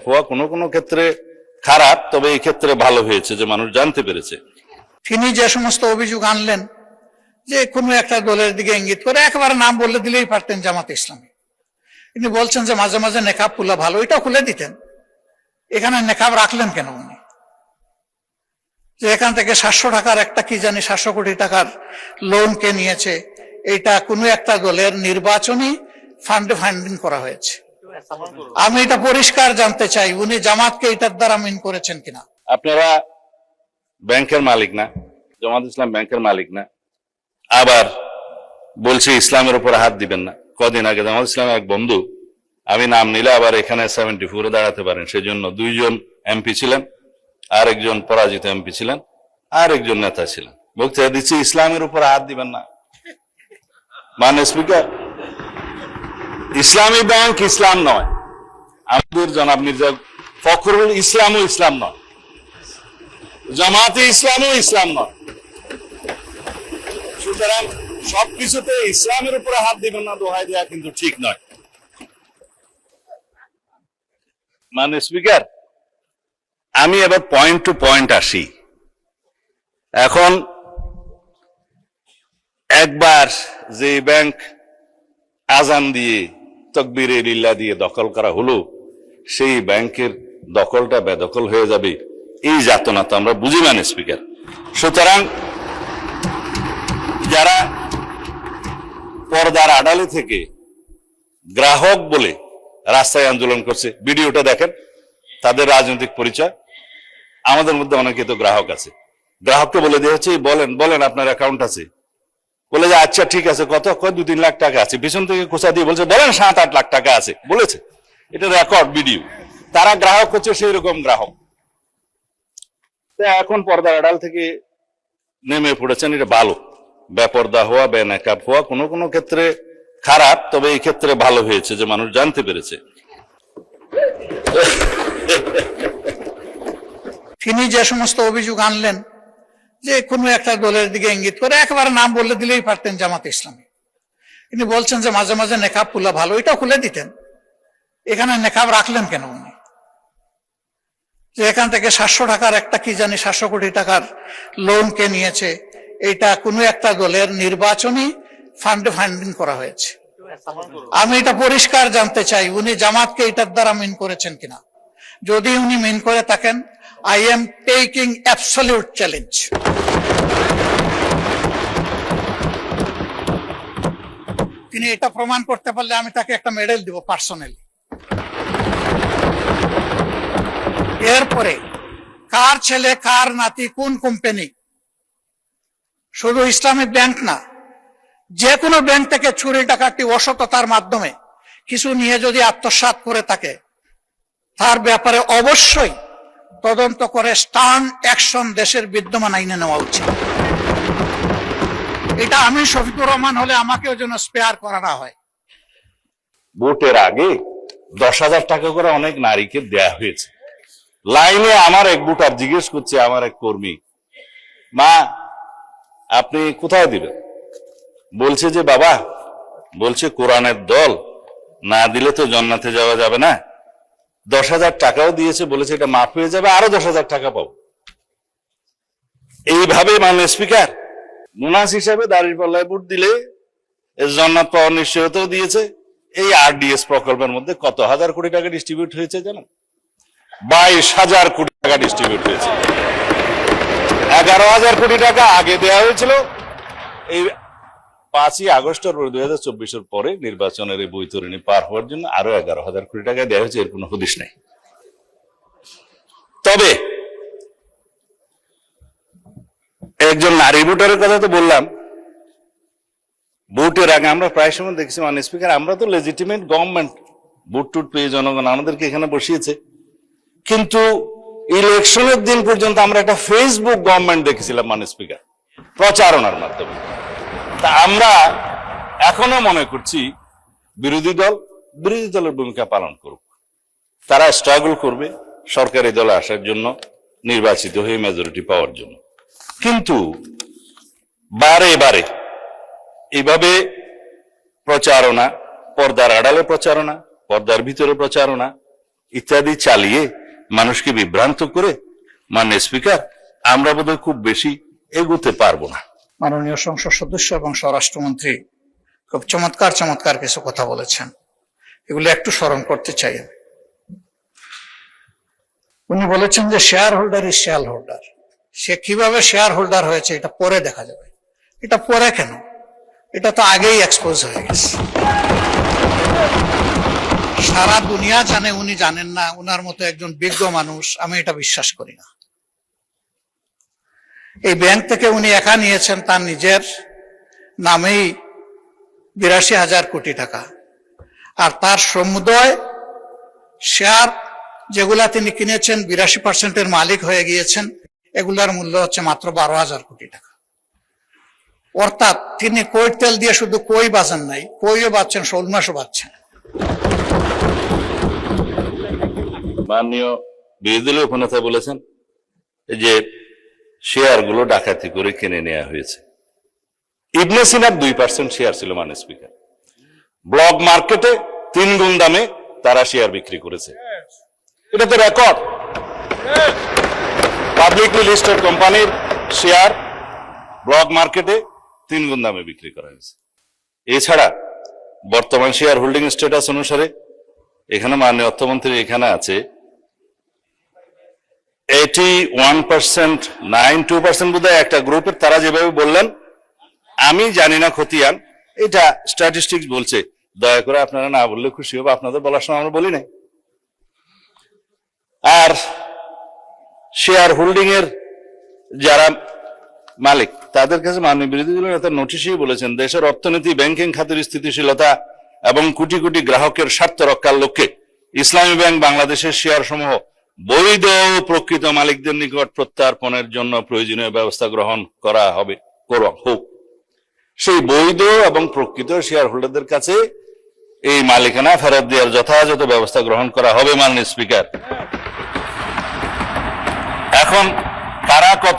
হওয়া কোনো কোনো ক্ষেত্রে খারাপ, তবে এই ক্ষেত্রে ভালো হয়েছে যে মানুষ জানতে পেরেছে। তিনি যে সমস্ত অভিযোগ আনলেন যে কোনো একটা দলের দিকে ইঙ্গিত করে, একেবারে নাম বলে দিলেই পারতেন জামাত ইসলামী। তিনি বলছেন যে মাঝে মাঝে নেকাব খুলা ভালো, এটাও খুলে দিতেন। এখানে নেকাব রাখলেন কেন উনি? যে এখান থেকে 700 টাকার একটা কি জানি 700 কোটি টাকার লোন কে নিয়েছে, এটা কোনো একটা দলের নির্বাচনী ফান্ডে ফান্ডিং করা হয়েছে। আমি এটা পরিষ্কার জানতে চাই, উনি জামাতকে এটার দ্বারা মিন করেছেন কিনা। আপনারা ব্যাংকের মালিক না, জামাত ইসলাম ব্যাংকের মালিক না, আবার বলছে ইসলামের উপর হাত দিবেন না। কদিন আগে জামাত ইসলামের এক বন্ধু, আমি নাম নিলে আবার এখানে 74 দাঁড়াতে পারেন, সেজন্য 2 জন এমপি ছিলেন, আর একজন পরাজিত এমপি ছিলেন, আর একজন নেতা ছিলেন, বক্তৃতা দিচ্ছি ইসলামের উপর হাত দিবেন না। মানে স্পিকার, ইসলামী ব্যাংক ইসলাম নয়, আমাদের জনাব মির্জা ফখরুল ইসলামও ইসলাম নয়, জামাতে ইসলামও ইসলাম নয়। সুতরাং সবকিছুতে ইসলামের উপরে হাত দিবেন না দোহাই দেওয়া কিন্তু ঠিক নয়। মানে স্পিকার, আমি এবার পয়েন্ট টু পয়েন্ট আসি। এখন একবার যে ব্যাংক আজান দিয়ে তকবীরে লিল্লাহ দিয়ে দখল করা হলো, সেই ব্যাংকের দখলটা বেদখল হয়ে যাবে, এই যাতনা তো আমরা বুঝি না স্পিকার। সুতরাং যারা পর্দার আড়ালে থেকে গ্রাহক বলে রাস্তায় আন্দোলন করছে, ভিডিওটা দেখেন, তাদের রাজনৈতিক পরিচয়। আমাদের মধ্যে অনেকে তো গ্রাহক আছে, গ্রাহককে বলে দেওয়া হচ্ছে বলেন বলেন আপনার অ্যাকাউন্ট আছে, বলে যে আচ্ছা ঠিক আছে, কত 2-3 লাখ টাকা আছে, পিছন থেকে খোঁচা দিয়ে বলছে বলেন 7-8 লাখ টাকা আছে, বলেছে। এটা রেকর্ড ভিডিও। তারা গ্রাহক হচ্ছে সেই রকম গ্রাহক। এখন পর্দার আড়াল থেকে নেমে পড়েছেন, এটা ভালো। বেপর্দা হওয়া, বেনাকাব হওয়া কোনো কোনো ক্ষেত্রে খারাপ, তবে এই ক্ষেত্রে ভালো হয়েছে যে মানুষ জানতে পেরেছে। তিনি যে সমস্ত অভিযোগ আনলেন যে কোনো একটা দলের দিকে ইঙ্গিত করে, একেবারে নাম বলে দিলেই পারতেন জামাত ইসলামী। তিনি বলছেন যে মাঝে মাঝে নেকাব খুলা ভালো, এটাও খুলে দিতেন। এখানে নেকাব রাখলেন কেন উনি? যে এখান থেকে 700 টাকার একটা কি জানি 700 কোটি টাকার লোন কে নিয়েছে, এটা কোনো একটা দলের নির্বাচনী ফান্ডে ফান্ডিং করা হয়েছে। আমি এটা পরিষ্কার জানতে চাই, উনি জামাতকে এটার দ্বারা মিন করেছেন কিনা। যদি উনি মিন করে থাকেন, I am taking absolute challenge. তিনি এটা প্রমাণ করতে পারলে আমি তাকে একটা মেডেল দিব পার্সোনালি। এরপরে কার ছেলে কার নাতি কোন কোম্পানি, শুধু ইসলামিক ব্যাংক না, যে কোনো ব্যাংক থেকে চুরি ডাকাতি অসততার মাধ্যমে কিছু নিয়ে যদি আত্মসাৎ করে থাকে, তার ব্যাপারে অবশ্যই তদন্ত করে স্টার্ন অ্যাকশন দেশের বিদ্যমান আইনে নেওয়া উচিত। এটা আমি শফিকুর রহমান হলে আমাকেও যেন স্পেয়ার করা না হয়। ভোটের আগে 10,000 টাকা করে অনেক নারীকে দেয়া হয়েছে। লাইনে আমার এক ভোটার জিজ্ঞেস করছে, আমার এক কর্মী, মা আপনি কোথায় দিবেন? বলছে যে বাবা, বলছে কোরআনের দল, না দিলে তো জান্নাতে যাওয়া যাবে না। 10,000 টাকাও দিয়েছে, বলেছে এটা মাফ হয়ে যাবে, আরো 10,000 টাকা পাবো। এইভাবে মাননীয় স্পিকার মুনাস হিসাবে দাঁড়িপাল্লায় ভোট দিলে জান্নাত পাওয়ার নিশ্চয়তাও দিয়েছে। এই RDS প্রকল্পের মধ্যে কত হাজার কোটি টাকা ডিস্ট্রিবিউট হয়েছে জানেন? 22,000 কোটি টাকা ডিস্ট্রিবিউট হয়েছে। 11,000 কোটি টাকা আগে দেওয়া হয়েছিল। এই 5ই আগস্ট 2024 পরে নির্বাচনের এই বৈতরণী পার হওয়ার জন্য আরো 11,000 কোটি টাকা দেওয়া হয়েছে, এর কোনো হদিশ নেই। তবে একজন নারী ভোটারের কথা তো বললাম, ভোটের আগে আমরা প্রায় সময় দেখছি মাননীয় স্পিকার, আমরা তো লেজিটিমেট গভর্নমেন্ট, ভোট টুট পেয়ে জনগণ আমাদেরকে এখানে বসিয়েছে, কিন্তু ইলেকশনের দিন পর্যন্ত আমরা একটা ফেসবুক গভর্নমেন্ট দেখেছিলাম মাননীয় স্পিকার, প্রচারণার মাধ্যমে। তা আমরা এখনো মনে করছি বিরোধী দলের ভূমিকা পালন করুক, তারা স্ট্রাগল করবে সরকারি দলে আসার জন্য, নির্বাচিত হয়ে মেজরিটি পাওয়ার জন্য। কিন্তু বারে বারে এইভাবে প্রচারণা, পর্দার আড়ালে প্রচারণা, পর্দার ভিতরে প্রচারণা, ইত্যাদি চালিয়ে মানুষকে বিভ্রান্ত করে, মাননীয় স্পিকার, আমরা বোধহয় খুব বেশি এগোতে পারবো না। মাননীয় সংসদ সদস্য এবং স্বরাষ্ট্রমন্ত্রী খুব চমৎকার চমৎকার কিছু কথা বলেছেন, এগুলো একটু স্মরণ করতে চাই। উনি বলেছেন যে shareholder is shareholder. সে কিভাবে শেয়ার হোল্ডার হয়েছে এটা পরে দেখা যাবে। এটা পরে কেন? এটা তো আগেই এক্সপোজ হয়ে গেছে। সারা দুনিয়া জানে, উনি জানেন না। উনার মতো একজন বিজ্ঞ মানুষ, আমি এটা বিশ্বাস করি না। এই ব্যাংক থেকে উনি একা নিয়েছেন তার নিজের নামেই 82,000 কোটি টাকা, আর তার সমুদয় শেয়ার যেগুলা তিনি কিনেছেন 82% মালিক হয়ে গিয়েছেন, এগুলার মূল্য হচ্ছে মাত্র 12,000 কোটি টাকা। অর্থাৎ তিনি কই তেল দিয়ে শুধু কই বাঁচেন নাই, কইও বাঁচছেন, শোল মাসও বাঁচছেন। মাননীয় বিরোধী দলীয় উপনেতা বলেছেন যে শেয়ার গুলো ডাকাতি করে কিনে নেওয়া হয়েছে। ইবনে সিনার 2% শেয়ার ছিল, মাননীয় স্পিকার। ব্লক মার্কেটে 3 গুণ দামে তারা শেয়ার বিক্রি করেছে। এটা তো রেকর্ড। পাবলিকলি লিস্টেড কোম্পানির শেয়ার ব্লক মার্কেটে 3 গুণ দামে বিক্রি করা হয়েছে। এছাড়া বর্তমান শেয়ার হোল্ডিং স্ট্যাটাস অনুসারে, এখানে মাননীয় অর্থমন্ত্রী এখানে আছে, 81%, 92% বোধহয় একটা গ্রুপের, তারা যেভাবে বললেন আমি জানি না খতিয়ান, এটা স্ট্যাটিস্টিক্স বলছে। দয়া করে আপনারা না বললে খুশি হবে, আপনাদের বলার সময় আমরা বলি নাই। আর শেয়ার হোল্ডিং এর যারা মালিক, তাদের কাছে মাননীয় বিরোধী দলীয় নেতা নোটিশেই বলেছেন দেশের অর্থনীতি, ব্যাংকিং খাতের স্থিতিশীলতা এবং কোটি কোটি গ্রাহকের স্বার্থ রক্ষার লক্ষ্যে ইসলামী ব্যাংক বাংলাদেশের শেয়ার সমূহ বৈধ প্রকৃত মালিকদের নিকট প্রত্যার্পণের জন্য প্রয়োজনীয় ব্যবস্থা গ্রহণ করা হবে, হোক। সেই বৈধ এবং প্রকৃত শেয়ার হোল্ডারদের কাছে এই মালিকানা ফেরত দেওয়ার যথাযথ ব্যবস্থা গ্রহণ করা হবে, মাননীয় স্পিকার। এখন কারা কত